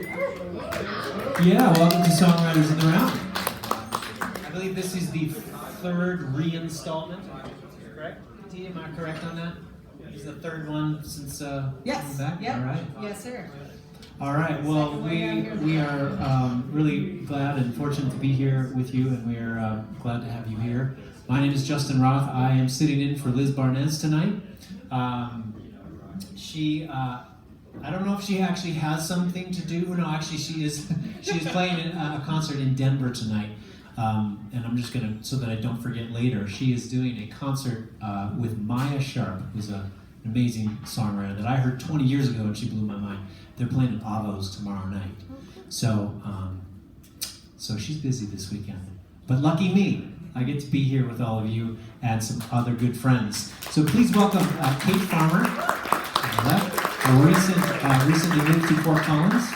Yeah, welcome to Songwriters in the Round. I believe this is the third reinstallment, correct? T, am I correct on that? This is the third one since Yes. coming back? Yep. All right. Yes, sir. All right, well, we are really glad and fortunate to be here with you, and we are glad to have you here. My name is Justin Roth. I am sitting in for Liz Barnes tonight. I don't know if she actually has something to do. No, actually she is playing a concert in Denver tonight. And I'm just gonna, so that I don't forget later, she is doing a concert with Maya Sharp, who's an amazing songwriter that I heard 20 years ago and she blew my mind. They're playing at Avos tomorrow night. So she's busy this weekend. But lucky me, I get to be here with all of you and some other good friends. So please welcome Kate Farmer, recently moved to Fort Collins.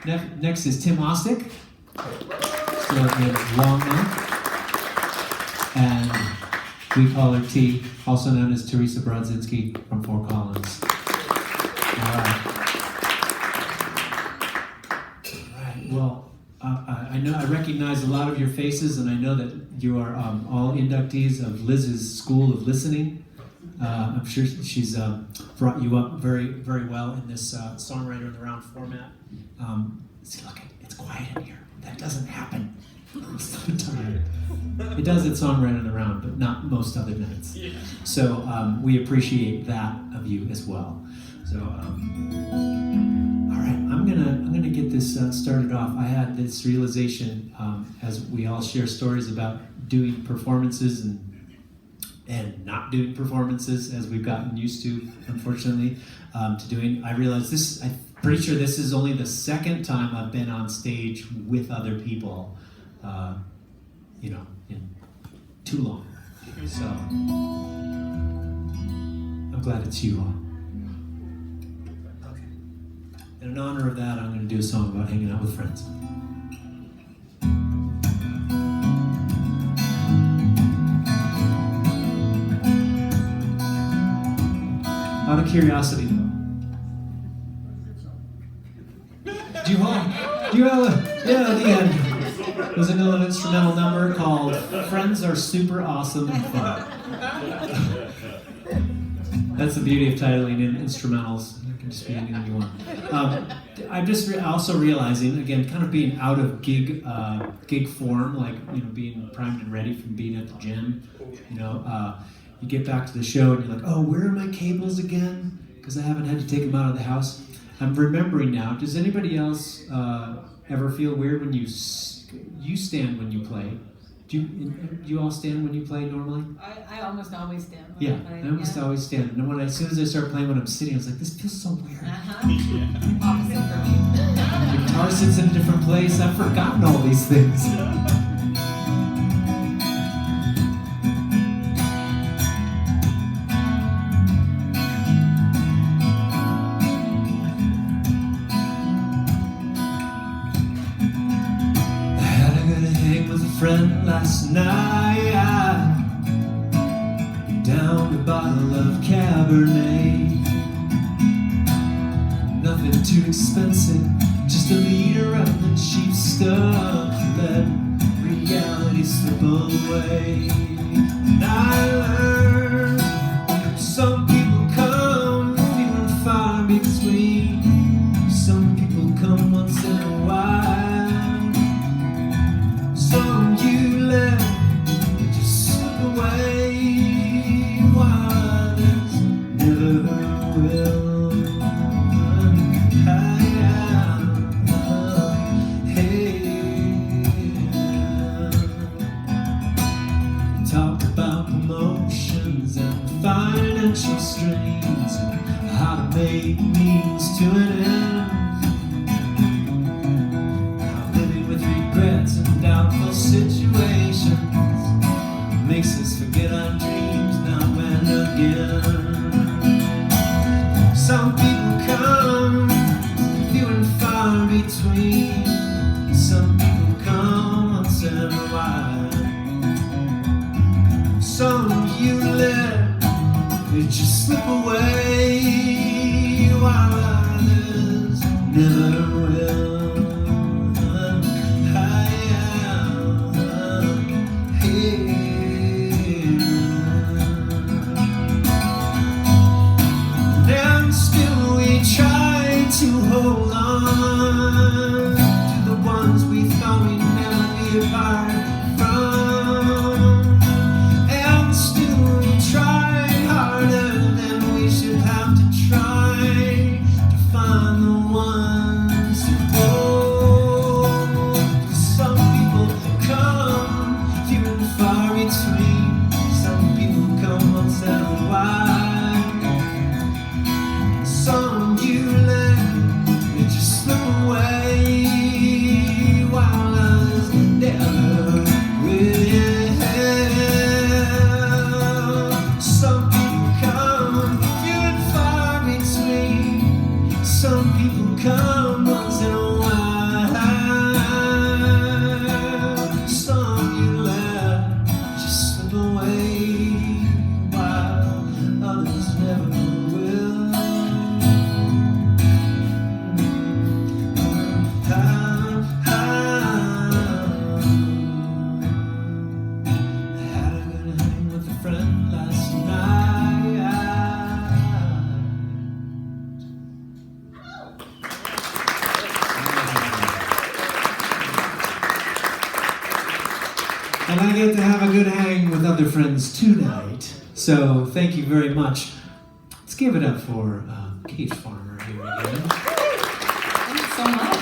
Next is Tim Ostdiek, still in Longmont. And we call her T, also known as Teresa Brodzinski from Fort Collins. All right, well, I know I recognize a lot of your faces, and I know that you are all inductees of Liz's School of Listening. I'm sure she's brought you up very, very well in this Songwriter in the Round format. See, look, it's quiet in here. That doesn't happen most of the time. It does at Songwriter in the Round, but not most other nights. Yeah. So we appreciate that of you as well. So, all right, I'm gonna get this started off. I had this realization as we all share stories about doing performances and not doing performances, as we've gotten used to, unfortunately, to doing. I realized this, I'm pretty sure this is only the second time I've been on stage with other people, in too long. So, I'm glad it's you all. Okay. And in honor of that, I'm going to do a song about hanging out with friends. Out of curiosity, though, do you have the end. There's a little instrumental number called "Friends Are Super Awesome and Fun." That's the beauty of titling in instrumentals. It can just be anything you want. I'm just also realizing, again, kind of being out of gig form, like being primed and ready from being at the gym, You get back to the show and you're like, oh, where are my cables again? Because I haven't had to take them out of the house. I'm remembering now. Does anybody else ever feel weird when you stand when you play? Do you all stand when you play normally? I almost always stand. Yeah, I almost always stand. And as soon as I start playing when I'm sitting, I was like, this feels so weird. Opposite for me. The guitar sits in a different place. I've forgotten all these things. Friend last night, down a bottle of Cabernet. Nothing too expensive, just a liter of the cheap stuff. Let reality slip away. And I learned some people come few and far between. Some people come once in a while. Some you let just slip away, while others never will. Talk about promotions and financial strains and how to make means to an end. Doubtful situations makes us forget our dreams now and again. Some people come few and far between. Some people come once in a while. Some you let it just slip away, while others never will. And still we try to hold on to the ones we thought we'd never be apart from. And still we try harder than we should have to try to find the ones who hold. Some people come few and far between. Some people come once in a while. Some you let it just slip away, while others never will. Some people come few and far between. Some people come once in a while. Some you let just slip away, while others never will. And I get to have a good hang with other friends tonight. So thank you very much. Let's give it up for Kate Farmer here again. Thanks so much.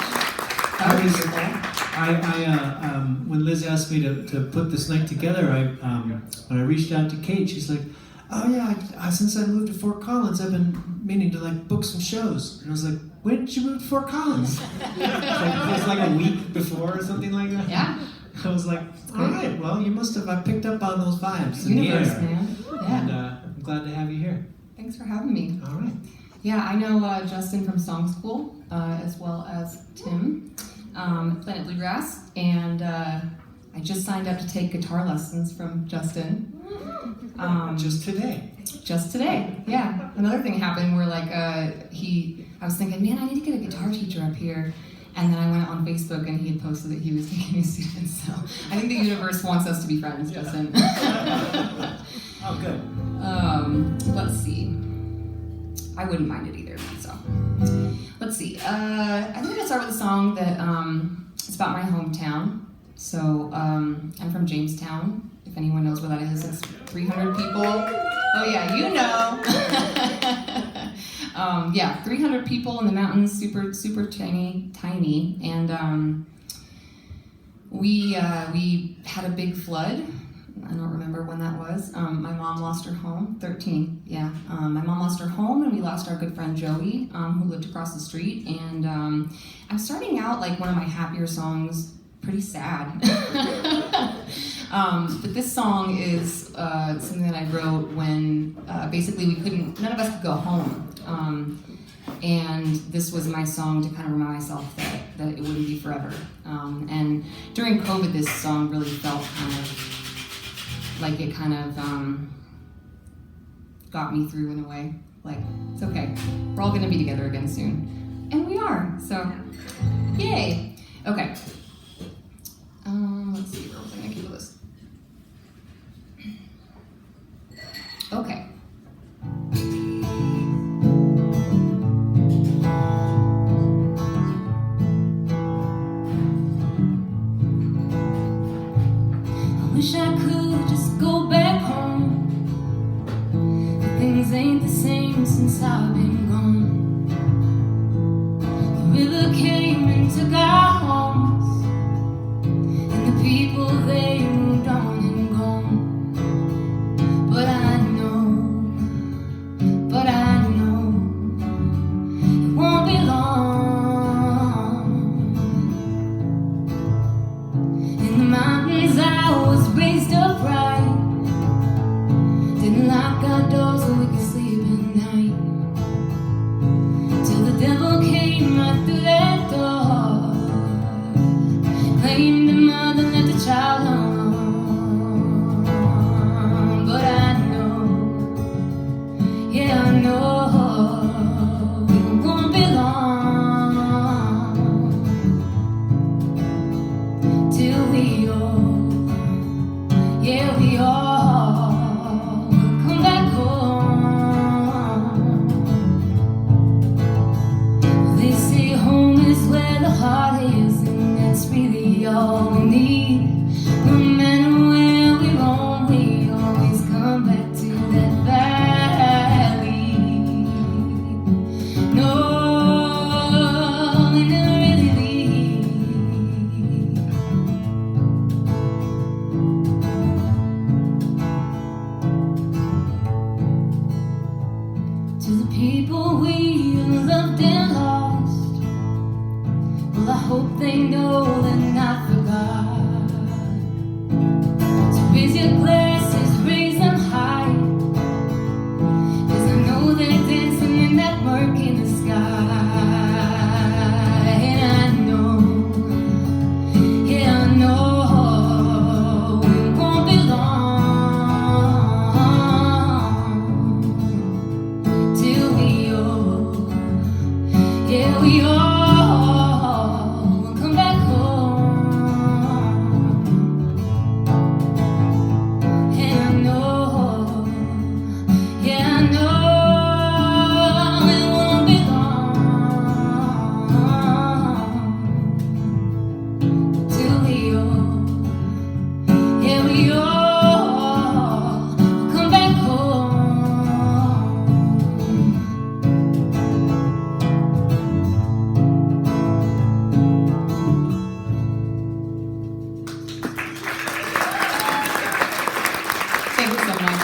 When Liz asked me to put this night together, when I reached out to Kate, she's like, "Oh yeah, since I moved to Fort Collins, I've been meaning to book some shows." And I was like, "When did you move to Fort Collins?" It was like a week before or something like that. Yeah. I was like, "All right, well, you must have. I picked up on those vibes in the Universe, air." man. Yeah. And I'm glad to have you here. Thanks for having me. All right. Yeah, I know Justin from Song School, as well as Tim, Planet Bluegrass, and I just signed up to take guitar lessons from Justin. Just today. Just today, yeah. Another thing happened where I was thinking, man, I need to get a guitar teacher up here. And then I went on Facebook and he had posted that he was taking new students. So I think the universe wants us to be friends, Justin. Oh, good. Let's see. I wouldn't mind it either, so. Let's see. I think I'm gonna start with a song that it's about my hometown. So I'm from Jamestown. If anyone knows where that is, it's 300 people. Oh yeah, you know. 300 people in the mountains, super tiny, and we had a big flood. I don't remember when that was. My mom lost her home. 13, yeah. My mom lost her home, and we lost our good friend Joey, who lived across the street. And I'm starting out one of my happier songs, pretty sad. But this song is something that I wrote when basically none of us could go home. And this was my song to kind of remind myself that it wouldn't be forever. And during COVID, this song really felt kind of like it got me through in a way. It's okay. We're all gonna be together again soon. And we are, so yay. Okay. Let's see, where was I gonna keep this? Okay. I wish I could just go back home, but things ain't the same since I've been gone. The river came and took our homes, and the people they moved on and gone. But I know it won't be long. In the mountains I was raised upright, didn't lock our doors so we could sleep at night, till the devil came right through that door. Well, I hope they know they're not forgot. So raise your glasses, raise them high, 'cause I know they're dancing in that murk in the sky. And I know, yeah, I know it won't be long till we all, yeah, we all will come back home. And I know, yeah, I know it won't be long till we all, yeah, we all will come back home. Thank you so much.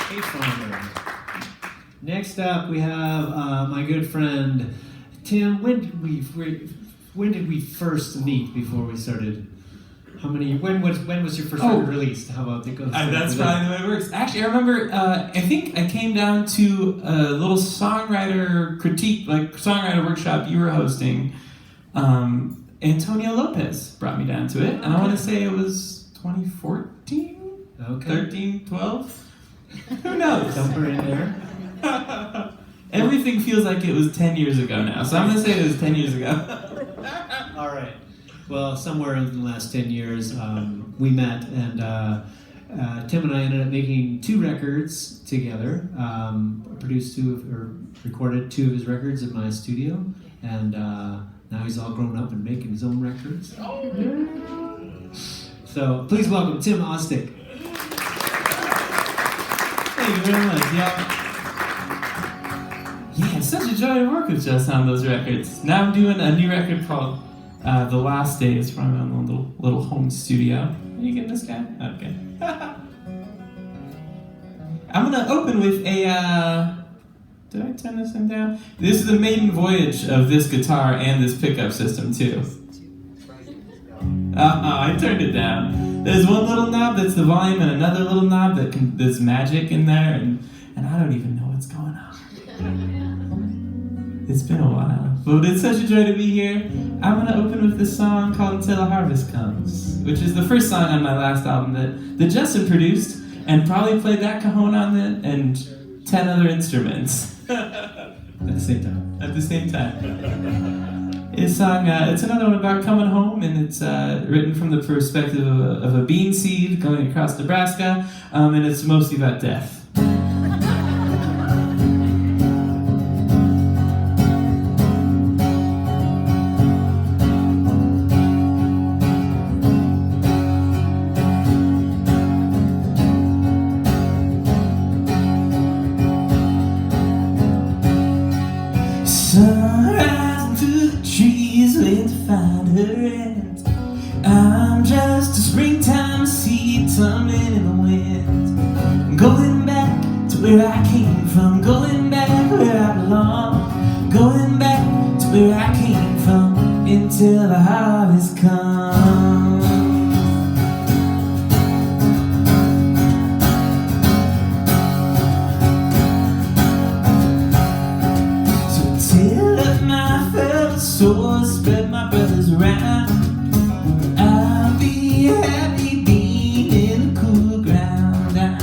Hey, Farmer. Next up, we have my good friend Tim. When did we first meet before we started? When was your first record released? How about the go? That's probably the way it works. Actually, I remember, I think I came down to a little songwriter critique, like songwriter workshop you were hosting. Antonio Lopez brought me down to it, and I want to say it was 2014? Okay. 13, 12? Who knows? Somewhere in there. Everything feels like it was 10 years ago now, so I'm going to say it was 10 years ago. All right. Well, somewhere in the last 10 years, we met, and Tim and I ended up making 2 records together. Recorded 2 of his records in my studio, and now he's all grown up and making his own records. So please welcome Tim Ostdiek. Thank you very much. Yeah, it's such a joy to work with Jess on those records. Now I'm doing a new record called The Last Days from my own little home studio. Are you getting this guy? Okay. I'm gonna open with a, did I turn this thing down? This is the maiden voyage of this guitar and this pickup system too. I turned it down. There's one little knob that's the volume and another little knob that's magic in there, and I don't even know what's going on. It's been a while, but it's such a joy to be here. I'm gonna open with this song called Until the Harvest Comes, which is the first song on my last album that Justin produced and probably played that cajon on it and 10 other instruments. At the same time. At the same time. It's song. It's another one about coming home, and it's written from the perspective of a bean seed going across Nebraska, and it's mostly about death. Sunrise through the trees, waiting to find her end. I'm just a springtime seed tumbling in the wind. Going back to where I came from, going back where I belong. Going back to where I came from until the harvest comes. So spread my brothers around. I'll be happy being in the cool ground. I'm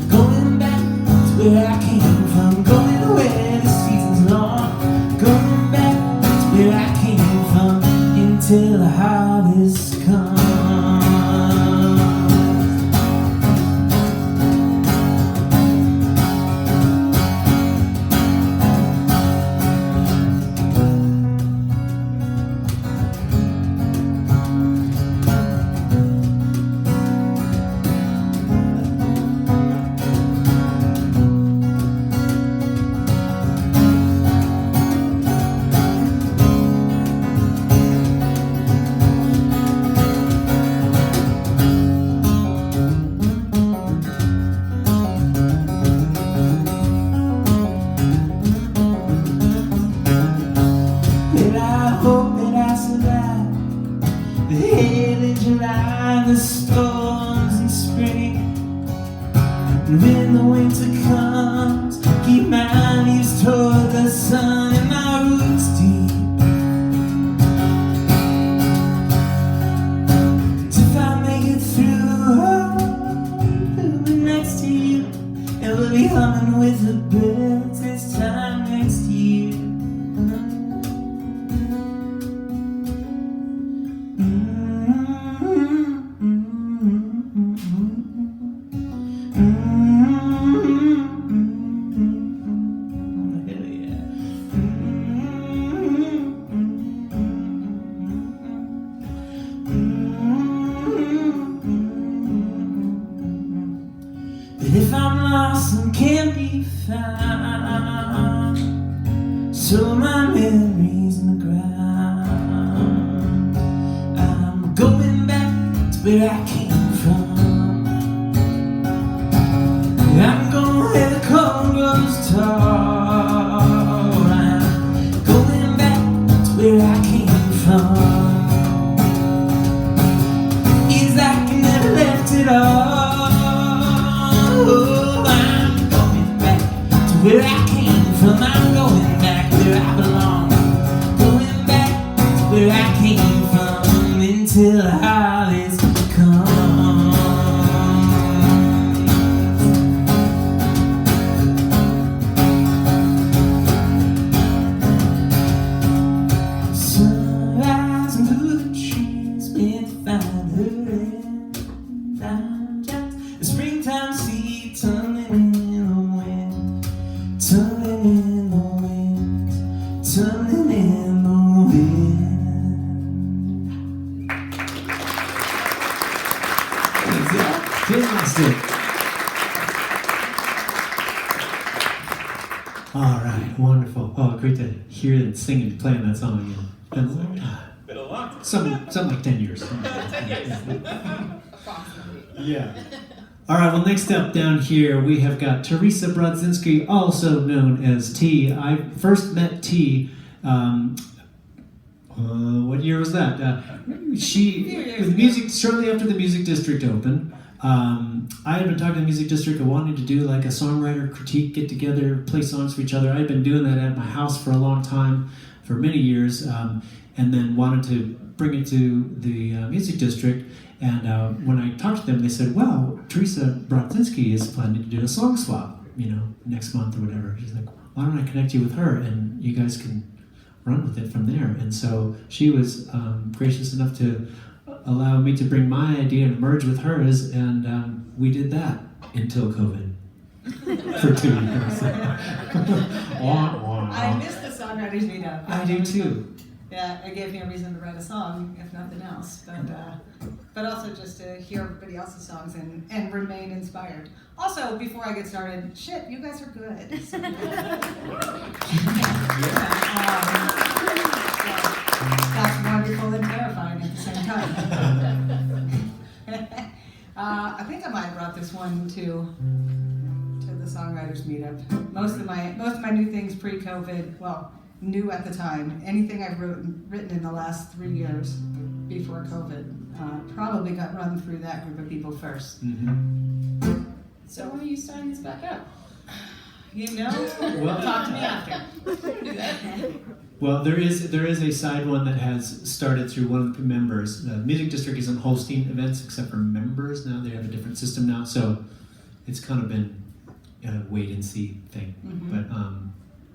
going back to where I came from, going where the season's long. Going back to where I came from until the harvest comes. hail in July, the storms in spring. And when the winter comes, keep my leaves toward the sun and my roots deep. And if I make it through, I'll be next to you, and we'll be humming with the birds this time next year. But if I'm lost and can't be found, so my memories in the ground, I'm going back to where I came from. I'm going where the corn grows tall. I'm going back to where I came from. It's like I never left it all. Oh, I'm going back to where I came from. I'm going back where I belong. Going back to where I came from until Hollis comes. Sunrise through the trees with find her and I'm just a springtime seed tumbling in the wind, tumbling in the wind, tumbling in the wind. Fantastic. All right, wonderful. Oh, great to hear and sing and playing that song again. Been a long time. Something like 10 years. 10 years. Approximately. Yeah. All right, well, next up down here, we have got Teresa Brodzinski, also known as T. I first met T, what year was that? She, with music, shortly after the Music District opened. I had been talking to the Music District. I wanted to do like a songwriter critique, get together, play songs for each other. I had been doing that at my house for a long time, for many years, and then wanted to bring it to the Music District. And when I talked to them, they said, well, Teresa Brodzinski is planning to do a song swap, next month or whatever. She's like, why don't I connect you with her and you guys can run with it from there. And so she was gracious enough to allow me to bring my idea and merge with hers, and we did that until COVID for 2 years. I miss the Songwriters meetup. I do too. Yeah, it gave me a reason to write a song, if nothing else. But also just to hear everybody else's songs and remain inspired. Also, before I get started, shit, you guys are good. So, that's wonderful and terrifying at the same time. I think I might have brought this one to the Songwriters meetup. Most of my new things pre-COVID, well, new at the time. Anything I've written in the last 3 years before COVID probably got run through that group of people first. Mm-hmm. So when are you starting this back up? Well, Talk to me after. Well, there is a side one that has started through one of the members. The Music District isn't hosting events except for members now. They have a different system now, so it's kind of been a wait and see thing. Mhm. But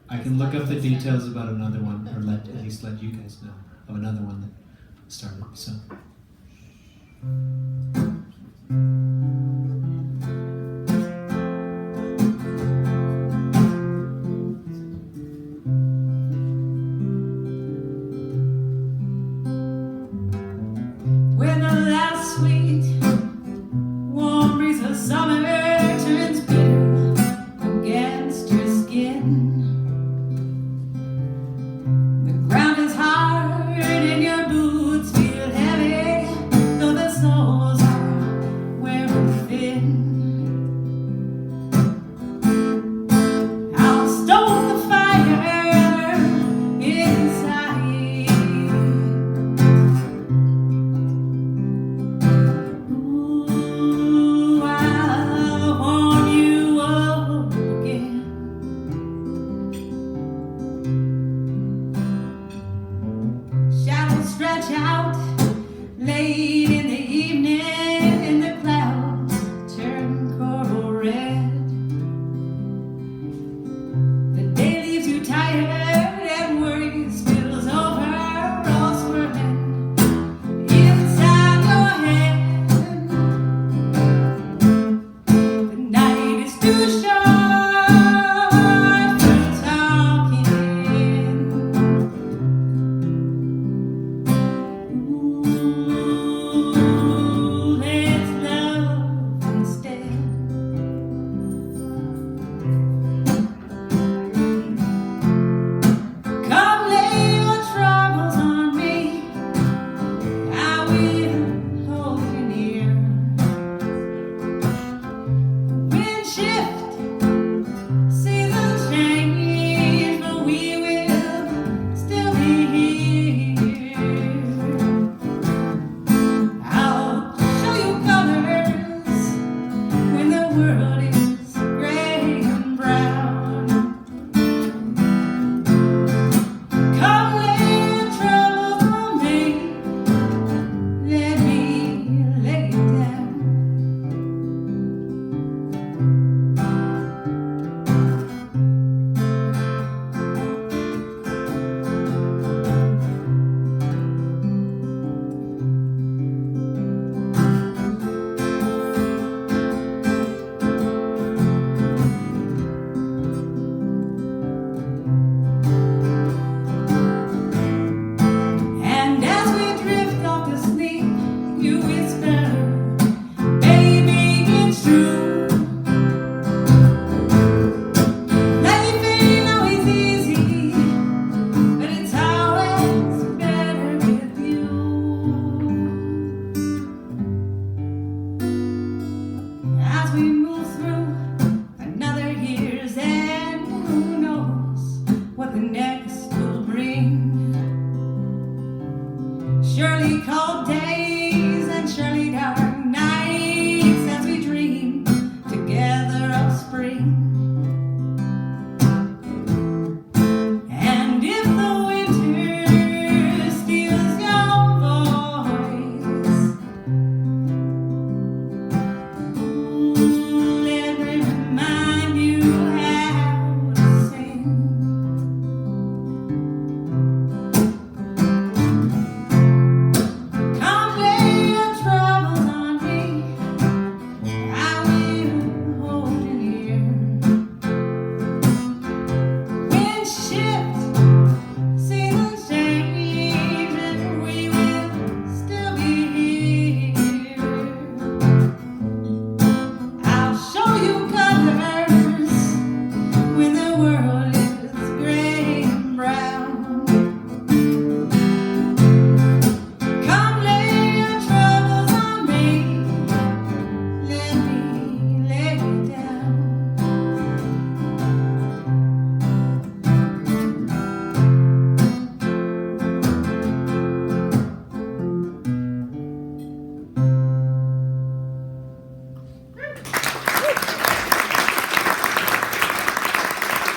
I can look up the details about another one, or at least let you guys know of another one that started. So. When the last sweet warm breeze of summer turns bitter against your skin, the ground is hard and your boots feel heavy, though the soles are wearing late in the evening and the clouds turn coral red. The day leaves you tired and worry spills over, all swirling inside your head. The night is too short for talking. Ooh, let's love instead. Come lay your troubles on me, I will hold you near. Wind shift, seasons change, but we will still be here. I'll show you colors when the world is gray and brown. Come lay your troubles on me, let me lay it down. And as we drift off to sleep, you whisper, baby, it's true. Life ain't always easy, but it's always better with you. As we move through another year's end, who knows what the next will bring. Surely cold days and surely dark nights as we dream together of spring. And if the winter steals your voice, ooh, let me remind you how to sing. Come lay your troubles on me, I will hold you near. Wind shift, seasons change, and we will still be here. I'll show you colors when the world is gray and brown. Come lay your troubles on me, let me lay it down.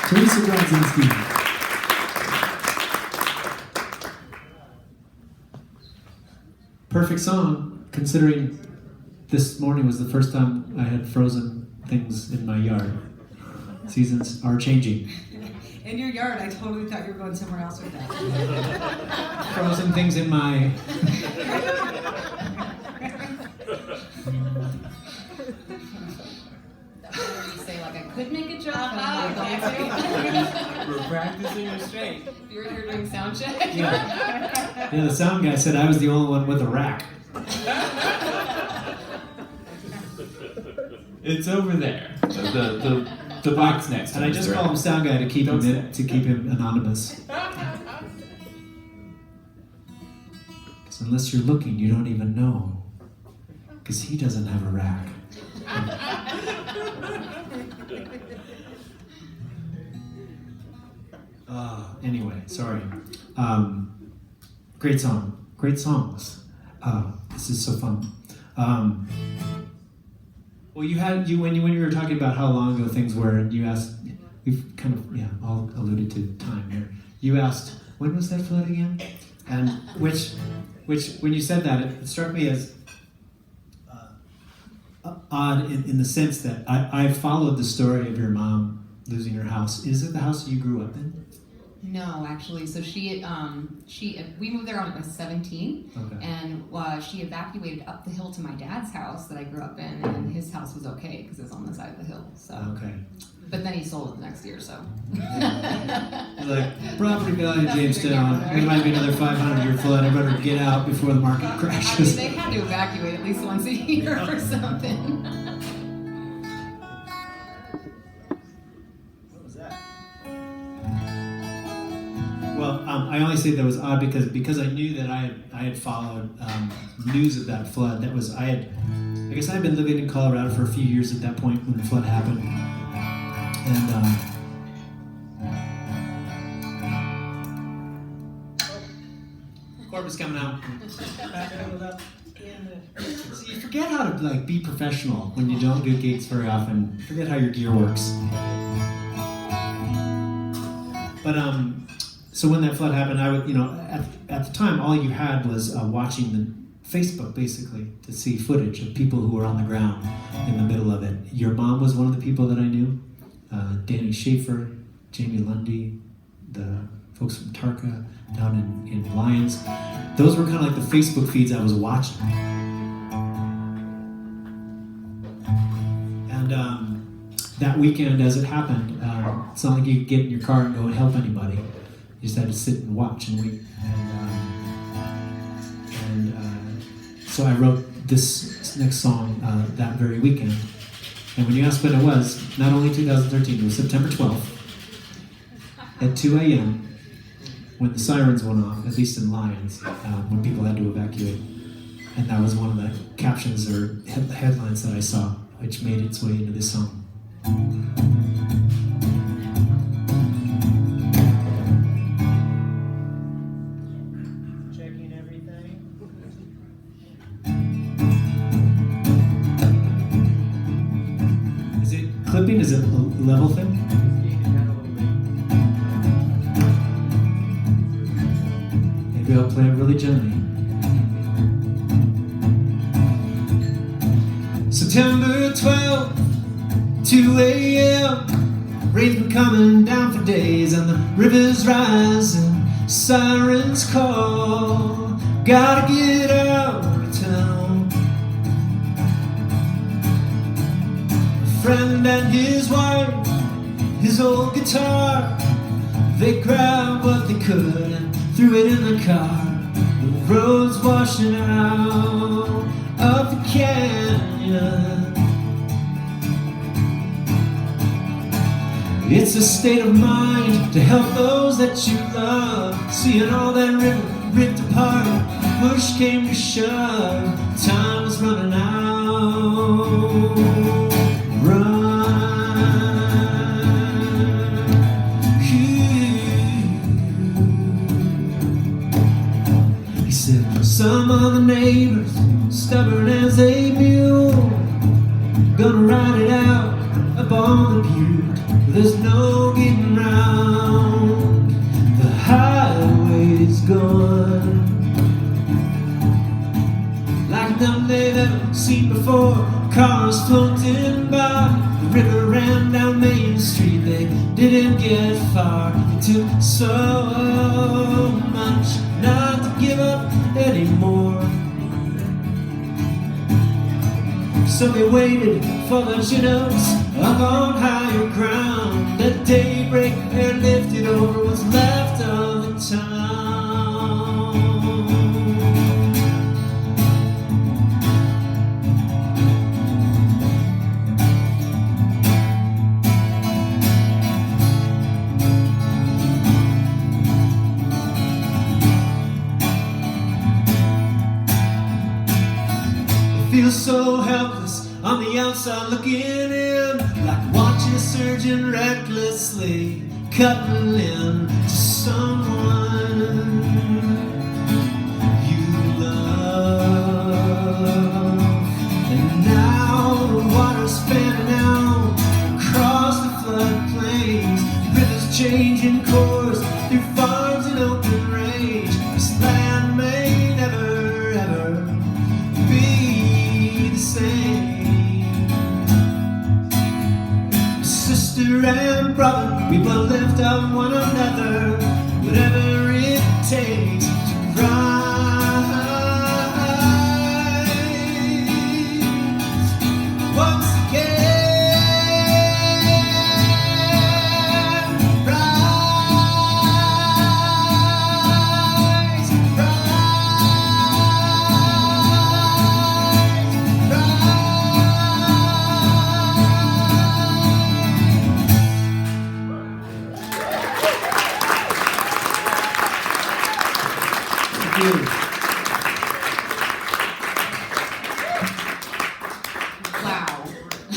Teresa Brodzinski. Perfect song, considering this morning was the first time I had frozen things in my yard. Seasons are changing. In your yard, I totally thought you were going somewhere else with that. Frozen things in my... You say like I could make a joke, but I'm not going to. We're practicing restraint. You were here doing sound check. Yeah, the sound guy said I was the only one with a rack. It's over there. The box next to And I him just is call him right. sound guy to keep Don't him to keep him anonymous. 'Cause unless you're looking, you don't even know. Because he doesn't have a rack. Anyway, sorry. Great song. Great songs. This is so fun. Well, when you were talking about how long ago things were, and you asked, we've kind of all alluded to time here. You asked, when was that flood again? And which Which, when you said that, it struck me as odd in the sense that I followed the story of your mom losing her house. Is it the house you grew up in? No, actually. So we moved there when I was 17, Okay. and she evacuated up the hill to my dad's house that I grew up in, and his house was okay because it was on the side of the hill. So, Okay. but then he sold it the next year. So, Like, property value Jamestown, there might be another 500-year flood. I better get out before the market I mean, crashes. they had to evacuate at least once a year or something. What was that? Well, I only say that was odd because I knew that I had followed news of that flood. I guess I had been living in Colorado for a few years at that point when the flood happened, and Corbin's coming out. So you forget how to be professional when you don't do gigs very often. Forget how your gear works. But so when that flood happened, I would, at the time, all you had was watching the Facebook basically to see footage of people who were on the ground in the middle of it. Your mom was one of the people that I knew. Danny Schaefer, Jamie Lundy, the folks from Tarka down in Lyons. Those were kind of like the Facebook feeds I was watching. And that weekend, as it happened, it's not like you could get in your car and go and help anybody. You just had to sit and watch and wait. So I wrote this next song that very weekend. And when you asked when it was, not only 2013, it was September 12th at 2 a.m. when the sirens went off, at least in Lyons, when people had to evacuate. And that was one of the captions or headlines that I saw, which made its way into this song. Checking everything. Is it clipping? Is it a level thing? Maybe I'll play it really gently. September 12th, 2 a.m. Rain's been coming down for days and the river's rising, sirens call. Gotta get out of town. A friend and his wife, his old guitar, they grabbed what they could and threw it in the car. The road's washing out of the canyon. It's a state of mind to help those that you love. Seeing all that river ripped apart, push came to shove, time is running out. Run. He said, some of the neighbors, stubborn as a mule, gonna ride it out up on the butte. There's no getting round, the highway's gone. Like nothing they've ever seen before, cars floating by. The river ran down Main Street, they didn't get far. It took so much not to give up anymore. So they waited for the Chinooks up on higher ground. At daybreak, they're lifted over what's left of the town. It feels so helpless on the outside looking in, like watching a surgeon recklessly cutting a limb to someone you love. And now the water's fanning out across the floodplains, rivers changing course through farms and open range. This land may never takes to rise once again. Rise, Wow.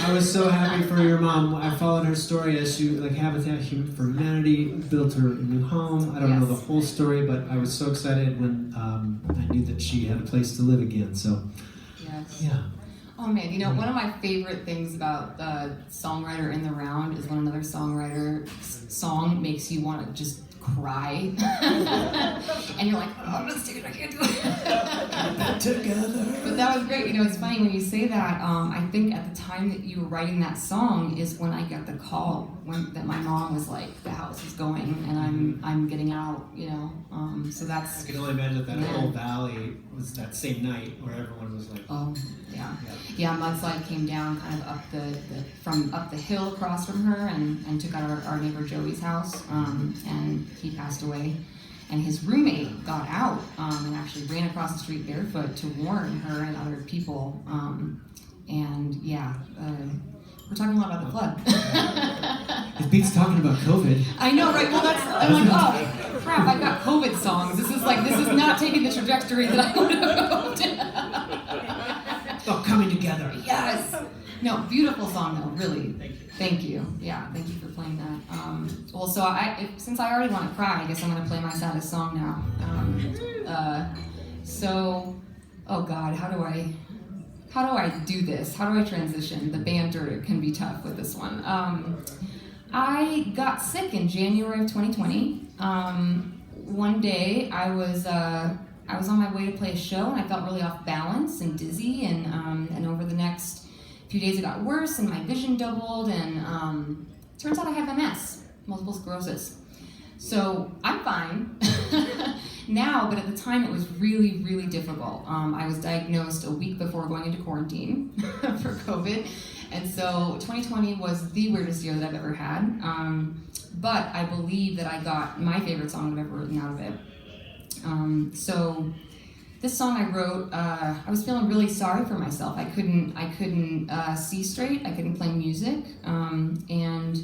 I was so happy for your mom. I followed her story as she, like, Habitat for Humanity built her a new home. I don't know the Yes. whole story, but I was so excited when I knew that she had a place to live again. So, Yes. yeah. Oh man, you know, one of my favorite things about Songwriter in the Round is when another songwriter's song makes you want to just cry. And you're like, oh, I'm just sticking, I can't do it. Together. But that was great. You know, it's funny when you say that. I think at the time that you were writing that song is when I got the call that my mom was like, the house is going and I'm getting out. You know, so I that's. can only imagine that Yeah. whole valley was that same night where everyone was like, Oh yeah, yeah. Mudslide came down kind of up from up the hill across from her and took out our neighbor Joey's house. And he passed away. And his roommate got out and actually ran across the street barefoot to warn her and other people. And yeah, we're talking a lot about the flood. It beats talking about COVID. I know, right? Well, I'm like, oh crap! I got COVID songs. This is not taking the trajectory that I would have hoped. It's all coming together. Yes. No, beautiful song though, really. Thank you. Yeah, thank you for playing that. Well, so since I already want to cry, I guess I'm going to play my saddest song now. Oh God, how do I do this? How do I transition? The banter can be tough with this one. I got sick in January of 2020. One day I was on my way to play a show and I felt really off balance and dizzy and over the next few days it got worse and my vision doubled and turns out I have MS, multiple sclerosis. So I'm fine now, but at the time it was really, really difficult. I was diagnosed a week before going into quarantine for COVID, and so 2020 was the weirdest year that I've ever had. But I believe that I got my favorite song I've ever written out of it. So this song I wrote, I was feeling really sorry for myself. I couldn't see straight. I couldn't play music, and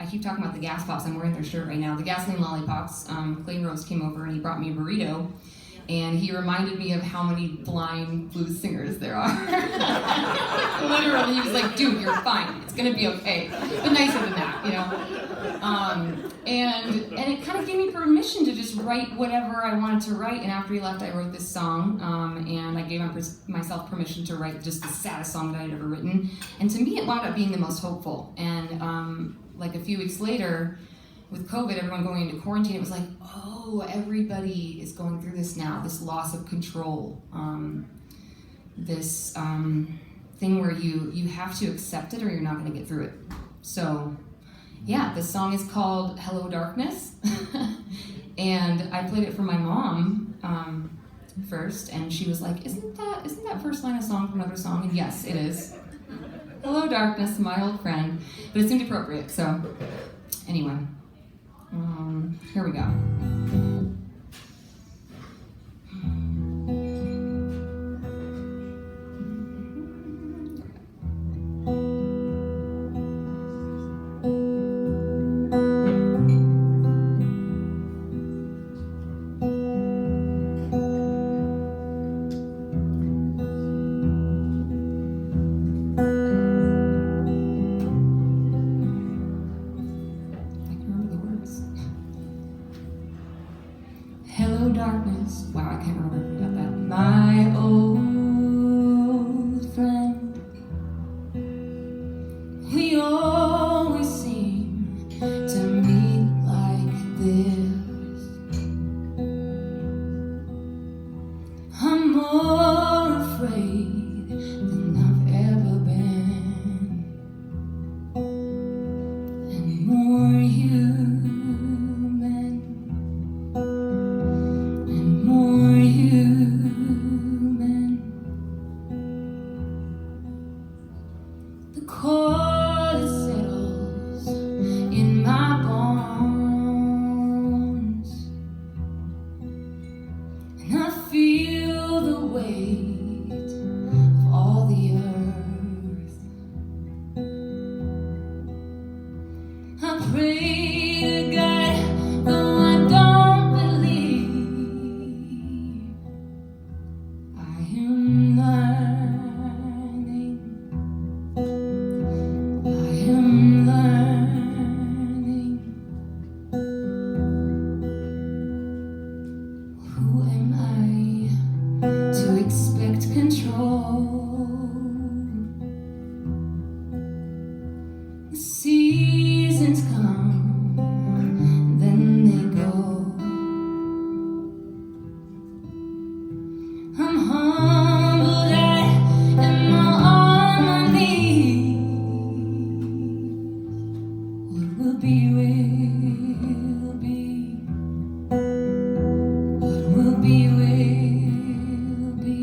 I keep talking about the gas pops. I'm wearing their shirt right now. The gasoline lollipops. Clay Rose came over and he brought me a burrito, and he reminded me of how many blind blues singers there are. Literally, he was like, "Dude, you're fine. It's gonna be okay." But nicer than that, you know. And it kind of gave me permission to just write whatever I wanted to write. And after he left, I wrote this song, and I gave myself permission to write just the saddest song that I'd ever written. And to me, it wound up being the most hopeful. And like a few weeks later, with COVID, everyone going into quarantine, it was like, oh, everybody is going through this now, this loss of control, this thing where you have to accept it or you're not going to get through it. So yeah, this song is called Hello Darkness, and I played it for my mom first, and she was like, isn't that first line a song from another song? And yes, it is. Hello Darkness, my old friend. But it seemed appropriate, so anyway, here we go. Hello darkness. Wow, I can't remember if we got that. My old friend. We always seem to meet like this. I'm more afraid than I've ever been, and more human. feel the weight of all the earth. I pray to God, though I don't believe. I am learning. I am learning. Who am I to expect control? The seasons come, then they go. I'm humbled, I am on my knees. What will be, will be. What will be, will be.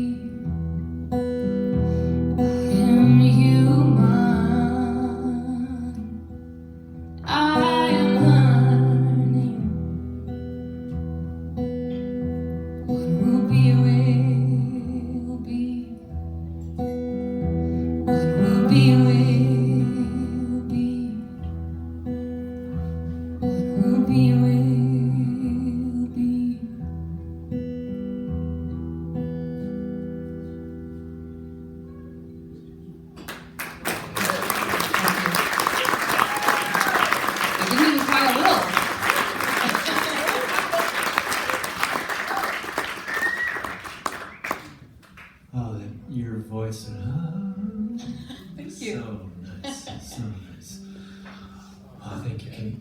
I am human. I am learning. What will be, will be. What will be, will be. What will be, will be. I didn't even cry a little. Oh, your voice. Thank you. So nice. So nice. Oh, thank you, Kate.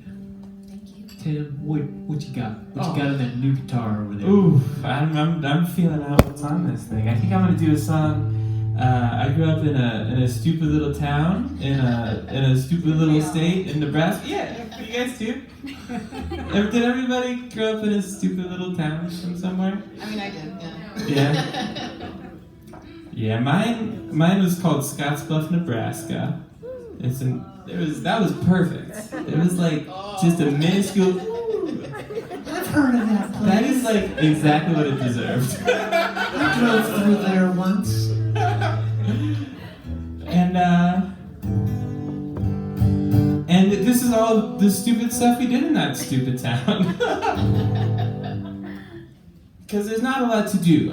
Thank you. Tim, what you got? What you got in that new guitar over there? Ooh, I'm feeling out what's on this thing. I think I'm gonna do a song. I grew up in a stupid little town in a stupid little state in Nebraska. Yeah, you guys too. Did everybody grow up in a stupid little town from somewhere? I mean, I did, yeah. Yeah. Yeah, mine was called Scottsbluff, Nebraska. That was perfect. It was like just a minuscule. I've heard of that place. That is like exactly what it deserved. I drove through there once. And this is all the stupid stuff we did in that stupid town. Because there's not a lot to do.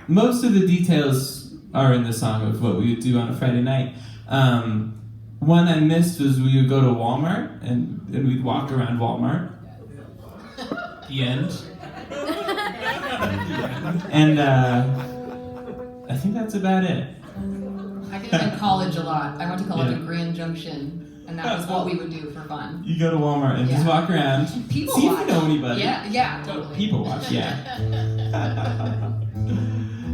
Most of the details are in the song of what we would do on a Friday night. One I missed was we would go to Walmart and we'd walk around Walmart. The end. And I think that's about it. I did it in college a lot. I went to college in Grand Junction, and that was what we would do for fun. You go to Walmart and just walk around. People see watch. if you know anybody. Yeah, totally. People watch, yeah.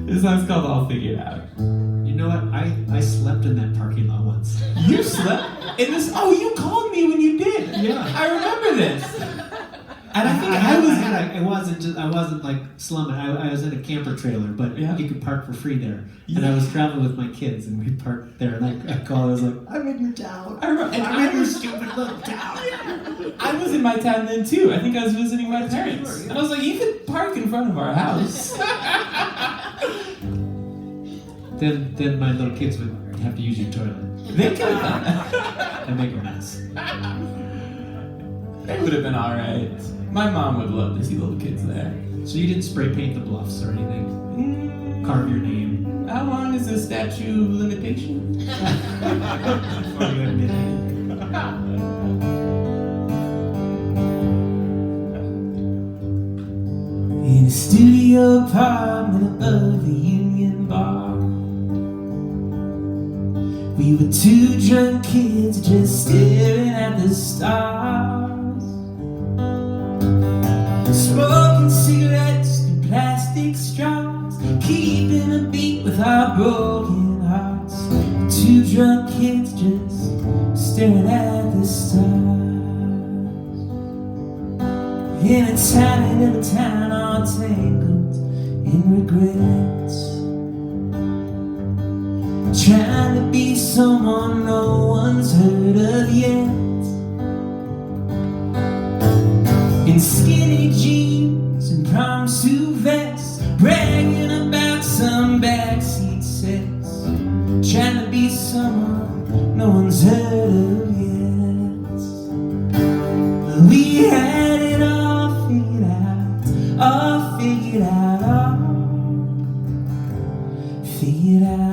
This song's called I'll Figure It Out. You know what? I slept in that parking lot once. You slept in this? Oh, you called me when you did. Yeah. I remember this. And I think I wasn't like slumming. I was in a camper trailer, but Yeah. you could park for free there. And I was traveling with my kids, and we parked there. And I called. I was like, "I'm in your town. I remember, and I'm I in your was stupid little town." I was in my town then too. I think I was visiting my parents, and I was like, "You could park in front of our house." Then my little kids would have to use your toilet They could have done that. and make a mess. It would have been all right. My mom would love to see little kids there. So you didn't spray paint the bluffs or anything? Carve your name? How long is the statute of limitation? Before you admit it. In a studio apartment above the Union Bar, we were two drunk kids just staring at the stars, smoking cigarettes through plastic straws, keeping a beat with our broken hearts. Two drunk kids just staring at the stars. In a tiny little town all tangled in regrets, trying to be someone no one's heard of yet. In skinny jeans and prom suit vests, brand figured out all. Figured out.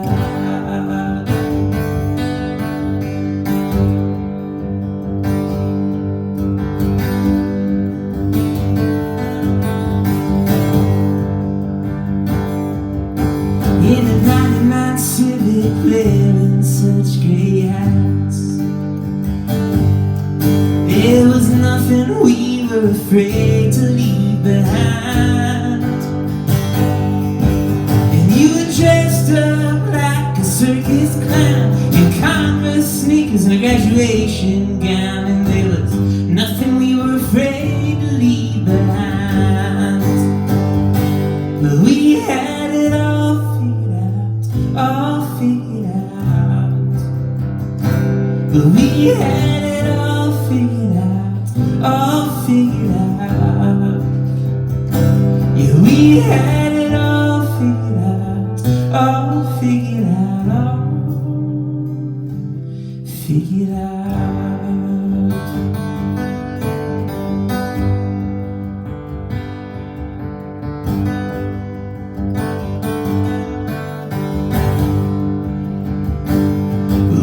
In a 99 Civic wearing such gray hats, there was nothing we were afraid to leave behind. And you were dressed up like a circus clown in Converse sneakers and a graduation gown, and there was nothing we were afraid to leave behind. But we had it all figured out. But we had it all figured out. Yeah, we had it all figured out, figured out.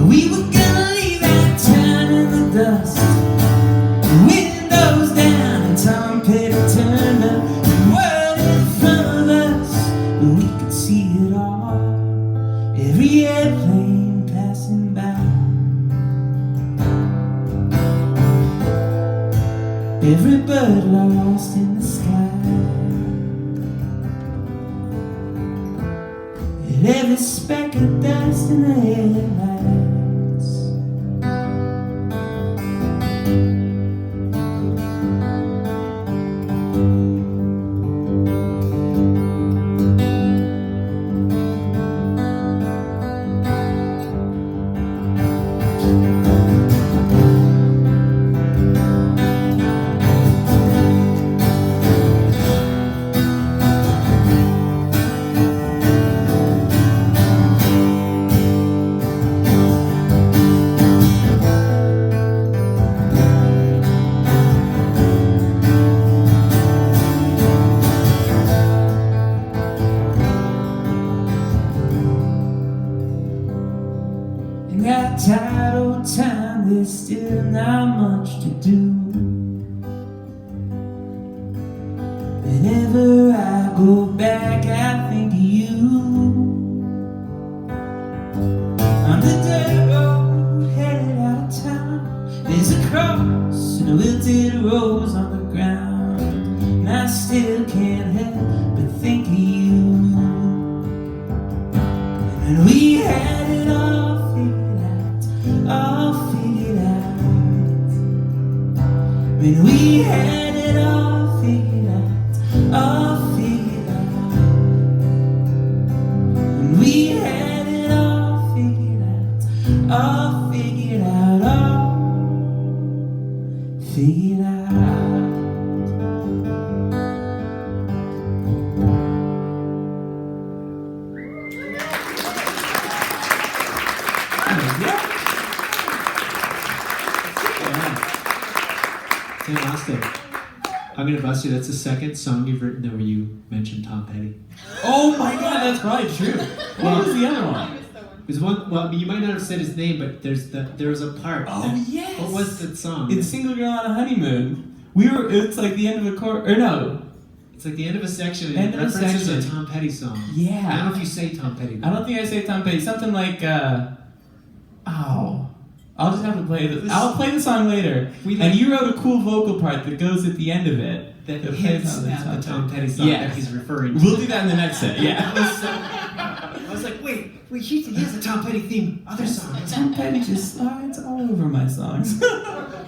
We were gonna leave that town in the dust, windows down and Tom Petty turned up, the world in front of us, but we could see it all, every airplane passing by, every bird lost in the sky, and every speck of dust in the headlights. In that tight old town, there's still not much to do. Whenever I go back, I think of you. On the dirt road, headed out of town, there's a cross and a wilted rose on the ground, and I still can't help but think of you. And we had it all figured out. When we had it all figured out. When we had it all figured out, all figured out. Hey, Ostdiek, I'm gonna bust you. That's the second song you've written where you mentioned Tom Petty. Oh my god, that's probably true. What was the other one? There's one. Well, I mean, you might not have said his name, but there was a part. Oh, that- yes. What was that song? It's Single Girl on a Honeymoon. It's like the end of a It's like the end of a section and End it of a references a section. Tom Petty song. Yeah. I don't know if you say Tom Petty. I don't think I say Tom Petty. Something like, I'll just have to play this. I'll play the song later. And you wrote a cool vocal part that goes at the end of it. That plays hints on at the Tom Petty song Yeah. that he's referring to. We'll do that in the next set, yeah. I was like, wait, he has a Tom Petty theme. Other song. Tom Petty just slides all over my songs.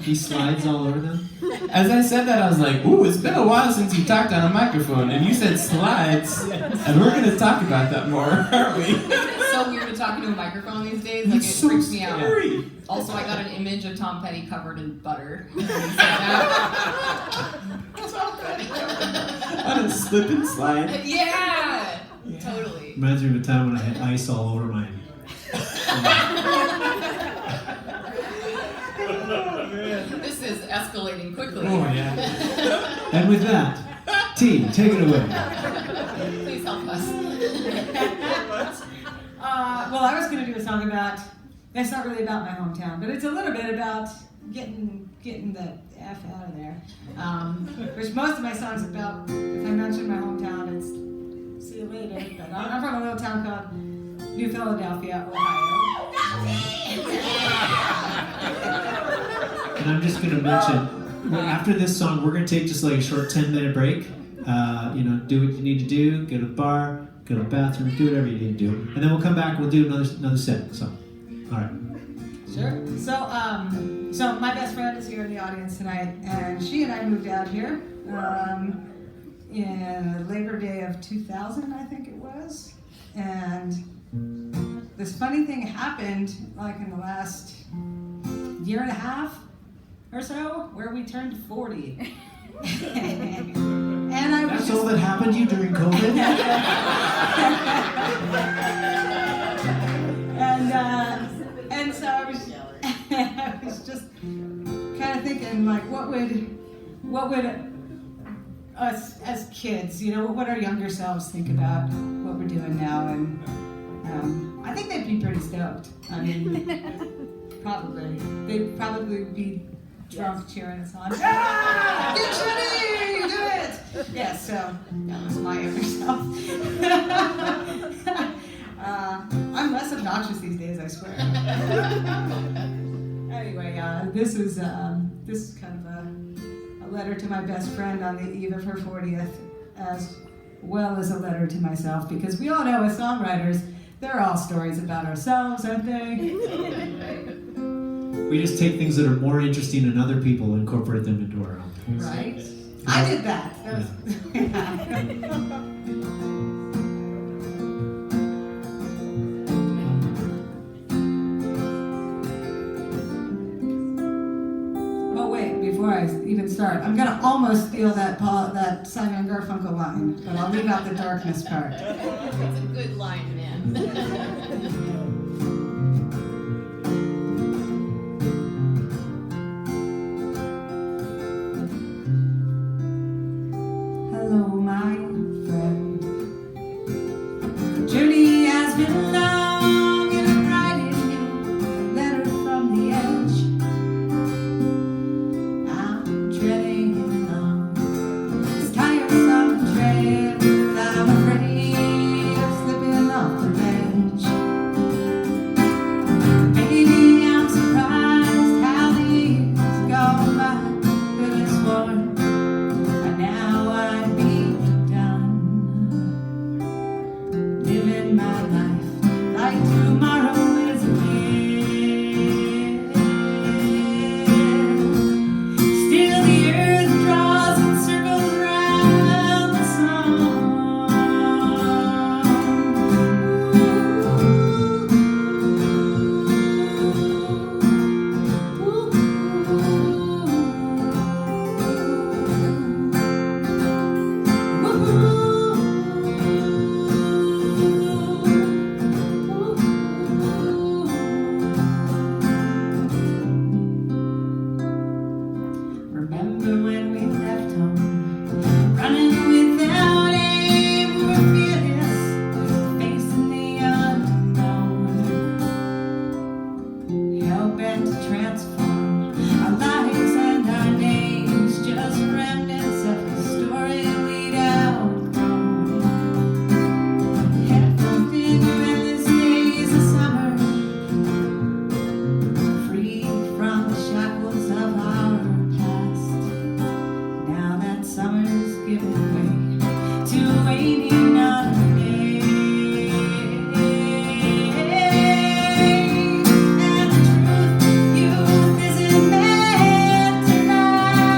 He slides all over them. As I said that, I was like, ooh, it's been a while since you talked on a microphone, and you said slides, and we're going to talk about that more, aren't we? It's so weird to talk into a microphone these days. Like, It's it so freaks me out. scary. Also, I got an image of Tom Petty covered in butter. When he said that. On a slip and slide. Yeah, totally. Reminds me of a time when I had ice all over mine. This is escalating quickly. Oh, yeah. And with that, T, take it away. Well, I was going to do a song about, it's not really about my hometown, but it's a little bit about getting the F out of there. Which most of my songs about, if I mention my hometown, it's see you later. But I'm from a little town called New Philadelphia, Ohio. And I'm just going to mention, after this song, we're going to take just like a short 10-minute break. Do what you need to do, go to the bar, go to the bathroom, do whatever you need to do. And then we'll come back, we'll do another set. So, all right. Sure. So my best friend is here in the audience tonight, and she and I moved out here in Labor Day of 2000, I think it was. And this funny thing happened like in the last year and a half or so, where we turned 40. And I was That's all that happened to you during COVID? and so I was just kind of thinking, like, what would us as kids, what would our younger selves think about what we're doing now? And I think they'd be pretty stoked. I mean, probably. They'd probably be drunk cheering us on. Ah, get ready, do it! Yes, so that was my younger self. I'm less obnoxious these days, I swear. Anyway, this is kind of a letter to my best friend on the eve of her 40th, as well as a letter to myself, because we all know as songwriters, they're all stories about ourselves, aren't they? We just take things that are more interesting in other people and incorporate them into our own. Right? I did that. Oh wait, before I even start, I'm gonna almost steal that Simon Garfunkel line, but I'll leave out the darkness part. It's a good line, man. Hello, my friend. The journey has been long, and I'm writing you a letter from the edge. I'm treading along this tiresome trail, and I'm afraid of slipping off the ledge. Maybe I'm surprised how the years go by, but it's warm. Now I'd be done living my life like tomorrow is a gift. Still the earth draws in circles round the sun. Remember when we left home, running without aim, we were fearless, facing the unknown, hell-bent to transform our lives and our names, just remnants of a story we'd outgrown. Head for through endless days of summer, free from the shackles of our past. Now that summer's given way to waiting on a day, and the truth, youth isn't meant to last.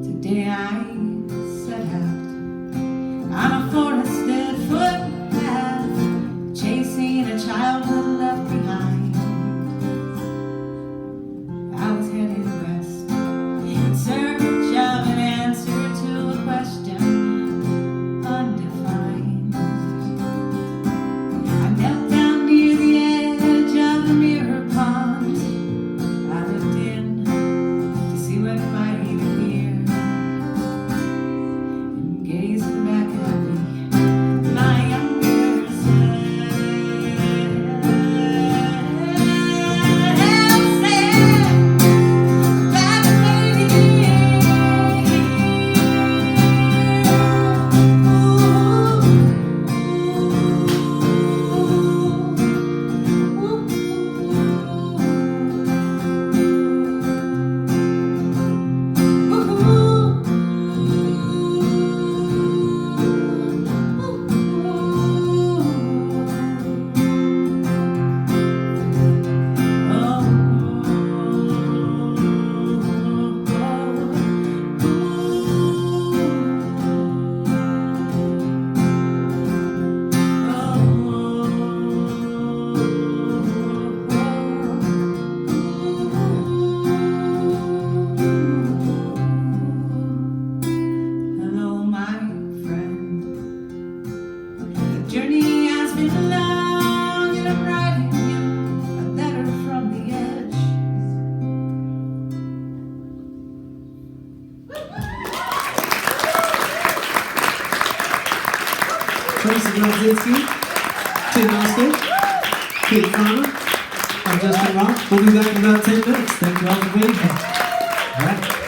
Today I set out on a forest Tracy Brodzinski, Tim Ostdiek, Kate Farmer, I'm Justin Roth. We'll be back in about 10 minutes. Thank you all for being here. All right.